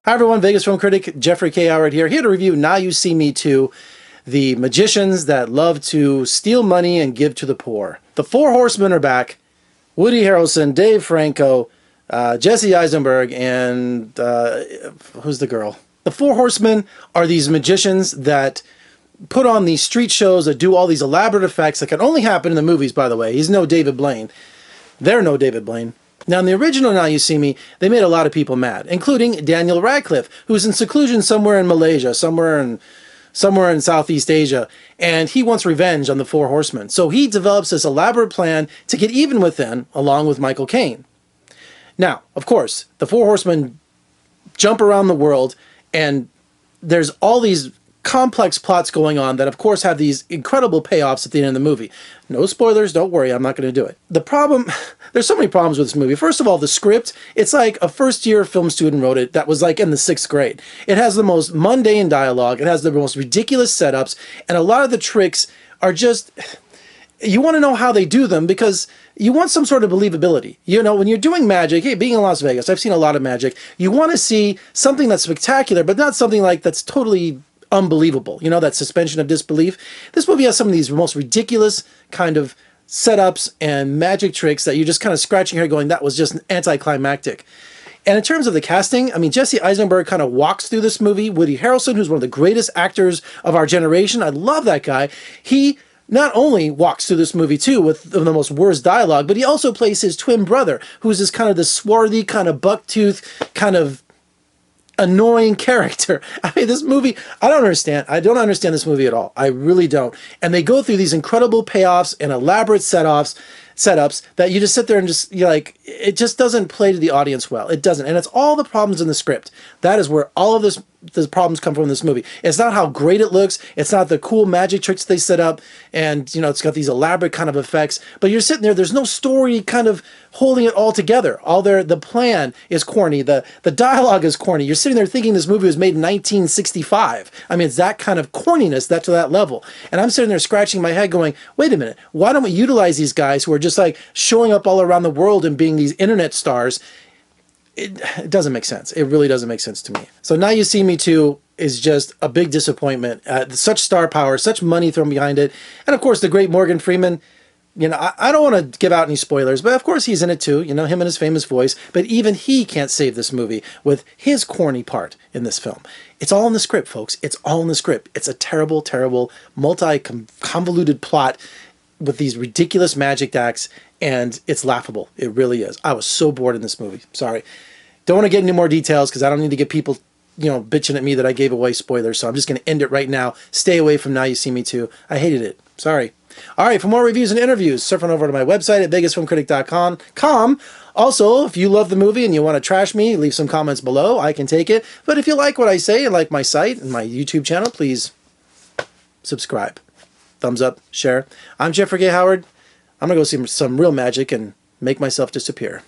Hi everyone, Vegas film critic Jeffrey K. Howard here to review Now You See Me Too, the magicians that love to steal money and give to the poor. The Four Horsemen are back. Woody Harrelson, Dave Franco, Jesse Eisenberg, and who's the girl? The Four Horsemen are these magicians that put on these street shows that do all these elaborate effects that can only happen in the movies, by the way. He's no David Blaine. They're no David Blaine. Now, in the original Now You See Me, they made a lot of people mad, including Daniel Radcliffe, who's in seclusion somewhere in Malaysia, somewhere in Southeast Asia, and he wants revenge on the Four Horsemen. So he develops this elaborate plan to get even with them, along with Michael Caine. Now, of course, the Four Horsemen jump around the world, and there's all these complex plots going on that, of course, have these incredible payoffs at the end of the movie. No spoilers, don't worry, I'm not going to do it. The problem, there's so many problems with this movie. First of all, the script, it's like a first-year film student wrote it that was like in the 6th grade. It has the most mundane dialogue, it has the most ridiculous setups, and a lot of the tricks are just, you want to know how they do them because you want some sort of believability. You know, when you're doing magic, hey, being in Las Vegas, I've seen a lot of magic, you want to see something that's spectacular, but not something like that's totally unbelievable. You know, that suspension of disbelief. This movie has some of these most ridiculous kind of setups and magic tricks that you're just kind of scratching your head going, that was just anticlimactic. And in terms of the casting, I mean, Jesse Eisenberg kind of walks through this movie. Woody Harrelson, who's one of the greatest actors of our generation, I love that guy. He not only walks through this movie too with the most worst dialogue, but he also plays his twin brother, who's this kind of the swarthy, kind of bucktooth, kind of annoying character. I mean, this movie, I don't understand this movie at all. I really don't. And they go through these incredible payoffs and elaborate setups that you just sit there and just, you're like, it just doesn't play to the audience well. It doesn't. And it's all the problems in the script. That is where all of the problems come from in this movie. It's not how great it looks. It's not the cool magic tricks they set up. And, you know, it's got these elaborate kind of effects. But you're sitting there, there's no story kind of holding it all together. The plan is corny. The dialogue is corny. You're sitting there thinking this movie was made in 1965. I mean, it's that kind of corniness, that to that level. And I'm sitting there scratching my head going, wait a minute, why don't we utilize these guys who are just like showing up all around the world and being these internet stars? It doesn't make sense. It really doesn't make sense to me. So Now You See Me Too is just a big disappointment. Such star power, such money thrown behind it. And of course, the great Morgan Freeman. You know, I don't want to give out any spoilers, but of course he's in it too. You know, him and his famous voice. But even he can't save this movie with his corny part in this film. It's all in the script, folks. It's all in the script. It's a terrible, terrible, multi-convoluted plot with these ridiculous magic acts, and it's laughable. It really is. I was so bored in this movie. Sorry. Don't want to get into more details because I don't need to get people, you know, bitching at me that I gave away spoilers. So I'm just going to end it right now. Stay away from Now You See Me Too. I hated it. Sorry. All right, for more reviews and interviews, surf on over to my website at vegasfilmcritic.com. Also, if you love the movie and you want to trash me, leave some comments below. I can take it. But if you like what I say and like my site and my YouTube channel, please subscribe. Thumbs up, share. I'm Jeffrey K. Howard. I'm going to go see some real magic and make myself disappear.